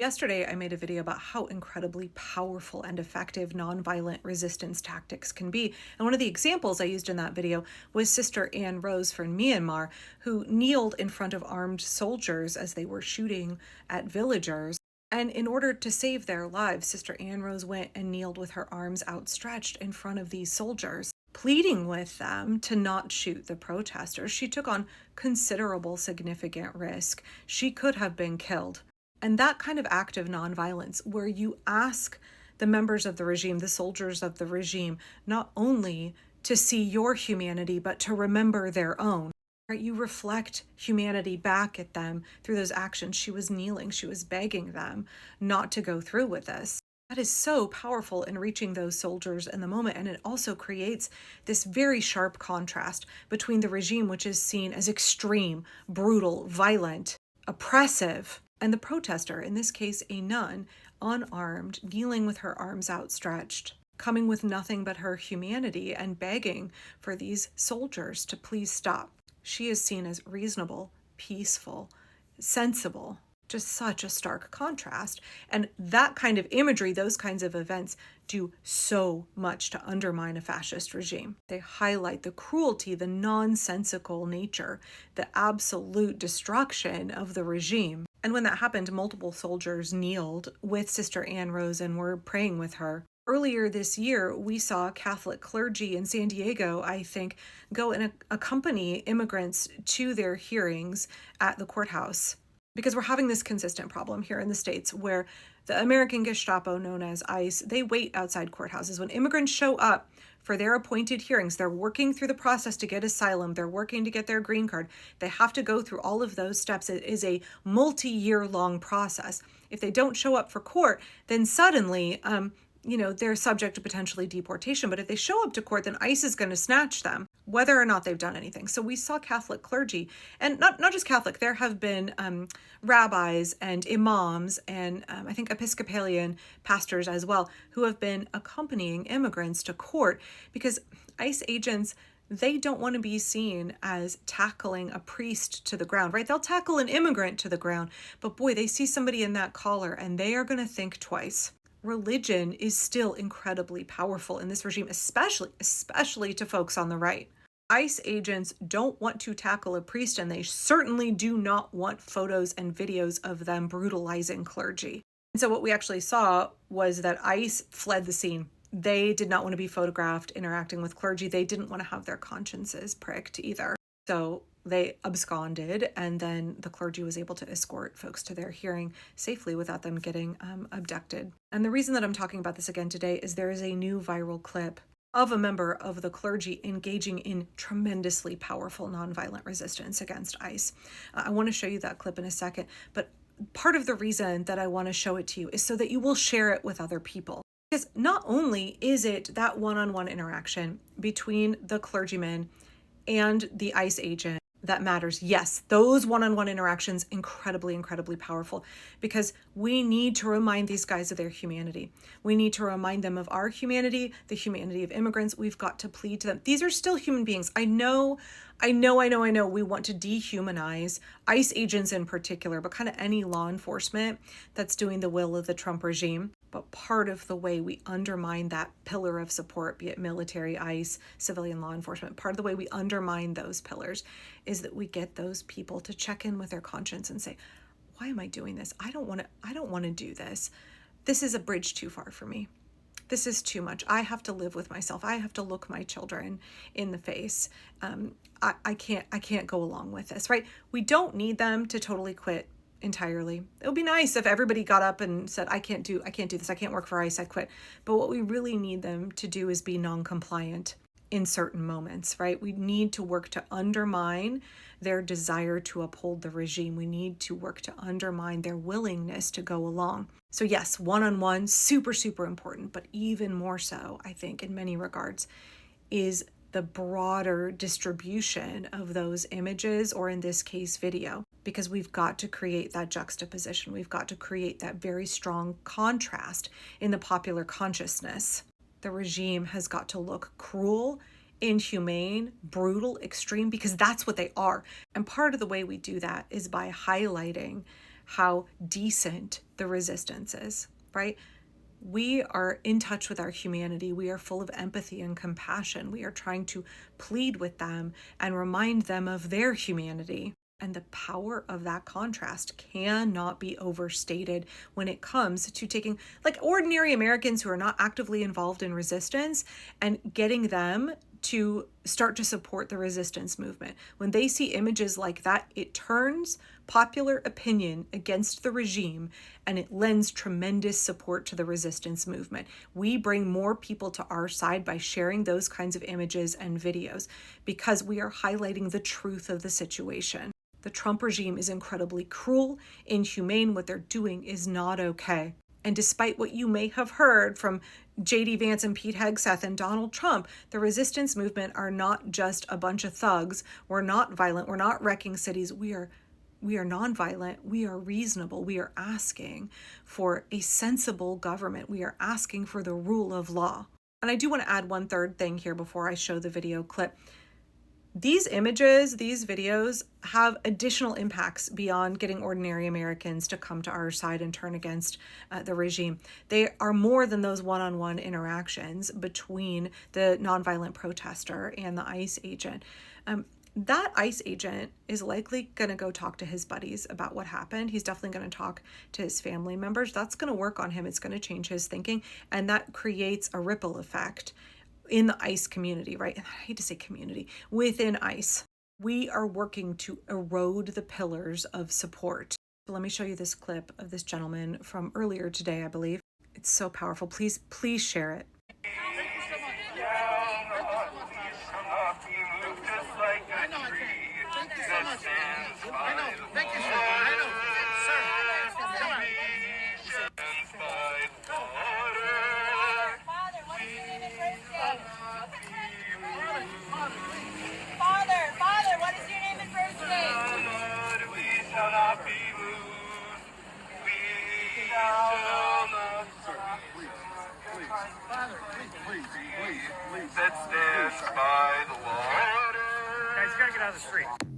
Yesterday, I made a video about how incredibly powerful and effective nonviolent resistance tactics can be. And one of the examples I used in that video was Sister Anne Rose from Myanmar, who kneeled in front of armed soldiers as they were shooting at villagers. And in order to save their lives, Sister Anne Rose went and kneeled with her arms outstretched in front of these soldiers, pleading with them to not shoot the protesters. She took on considerable significant risk. She could have been killed. And that kind of act of nonviolence, where you ask the members of the regime, the soldiers of the regime, not only to see your humanity, but to remember their own. Right? You reflect humanity back at them through those actions. She was kneeling, she was begging them not to go through with this. That is so powerful in reaching those soldiers in the moment. And it also creates this very sharp contrast between the regime, which is seen as extreme, brutal, violent, oppressive, and the protester, in this case a nun, unarmed, kneeling with her arms outstretched, coming with nothing but her humanity and begging for these soldiers to please stop. She is seen as reasonable, peaceful, sensible. Just such a stark contrast. And that kind of imagery, those kinds of events, do so much to undermine a fascist regime. They highlight the cruelty, the nonsensical nature, the absolute destruction of the regime. And when that happened, multiple soldiers kneeled with Sister Anne Rose and were praying with her. Earlier this year, we saw Catholic clergy in San Diego, I think, go and accompany immigrants to their hearings at the courthouse. Because we're having this consistent problem here in the States where the American Gestapo, known as ICE, they wait outside courthouses. When immigrants show up for their appointed hearings, they're working through the process to get asylum, they're working to get their green card. They have to go through all of those steps. It is a multi-year long process. If they don't show up for court, then suddenly, they're subject to potentially deportation. But if they show up to court, then ICE is going to snatch them, whether or not they've done anything. So we saw Catholic clergy, and not just Catholic, there have been rabbis and imams and I think Episcopalian pastors as well, who have been accompanying immigrants to court because ICE agents, they don't want to be seen as tackling a priest to the ground, right? They'll tackle an immigrant to the ground, but boy, they see somebody in that collar and they are going to think twice. Religion is still incredibly powerful in this regime, especially to folks on the right. ICE agents don't want to tackle a priest, and they certainly do not want photos and videos of them brutalizing clergy. And so what we actually saw was that ICE fled the scene. They did not want to be photographed interacting with clergy. They didn't want to have their consciences pricked either. So they absconded, and then the clergy was able to escort folks to their hearing safely without them getting abducted. And the reason that I'm talking about this again today is there is a new viral clip of a member of the clergy engaging in tremendously powerful nonviolent resistance against ICE. I want to show you that clip in a second, but part of the reason that I want to show it to you is so that you will share it with other people. Because not only is it that one-on-one interaction between the clergyman and the ICE agent that matters. Yes, those one-on-one interactions, incredibly, incredibly powerful, because we need to remind these guys of their humanity. We need to remind them of our humanity, the humanity of immigrants. We've got to plead to them. These are still human beings. I know we want to dehumanize ICE agents in particular, but kind of any law enforcement that's doing the will of the Trump regime. But part of the way we undermine that pillar of support, be it military, ICE, civilian law enforcement, part of the way we undermine those pillars is that we get those people to check in with their conscience and say, why am I doing this? I don't want to do this. This is a bridge too far for me. This is too much. I have to live with myself. I have to look my children in the face. I can't go along with this, right? We don't need them to totally quit entirely. It would be nice if everybody got up and said, I can't do this. I can't work for ICE. I quit. But what we really need them to do is be non-compliant in certain moments, right? We need to work to undermine their desire to uphold the regime. We need to work to undermine their willingness to go along. So yes, one-on-one, super, super important, but even more so, I think, in many regards, is the broader distribution of those images, or in this case, video, because we've got to create that juxtaposition. We've got to create that very strong contrast in the popular consciousness. The regime has got to look cruel, inhumane, brutal, extreme, because that's what they are. And part of the way we do that is by highlighting how decent the resistance is, right? We are in touch with our humanity. We are full of empathy and compassion. We are trying to plead with them and remind them of their humanity. And the power of that contrast cannot be overstated when it comes to taking like ordinary Americans who are not actively involved in resistance and getting them to start to support the resistance movement. When they see images like that, it turns popular opinion against the regime and it lends tremendous support to the resistance movement. We bring more people to our side by sharing those kinds of images and videos because we are highlighting the truth of the situation. The Trump regime is incredibly cruel, inhumane. What they're doing is not okay. And despite what you may have heard from J.D. Vance and Pete Hegseth and Donald Trump, the resistance movement are not just a bunch of thugs. We're not violent. We're not wrecking cities. We are nonviolent. We are reasonable. We are asking for a sensible government. We are asking for the rule of law. And I do want to add one third thing here before I show the video clip. These images, these videos have additional impacts beyond getting ordinary Americans to come to our side and turn against the regime. They are more than those one-on-one interactions between the nonviolent protester and the ICE agent. That ICE agent is likely going to go talk to his buddies about what happened. He's definitely going to talk to his family members. That's going to work on him. It's going to change his thinking, and that creates a ripple effect in the ICE community, right? And I hate to say community, within ICE. We are working to erode the pillars of support. So let me show you this clip of this gentleman from earlier today, I believe. It's so powerful. Please share it. That stands by the water. Guys, you gotta get out of the street.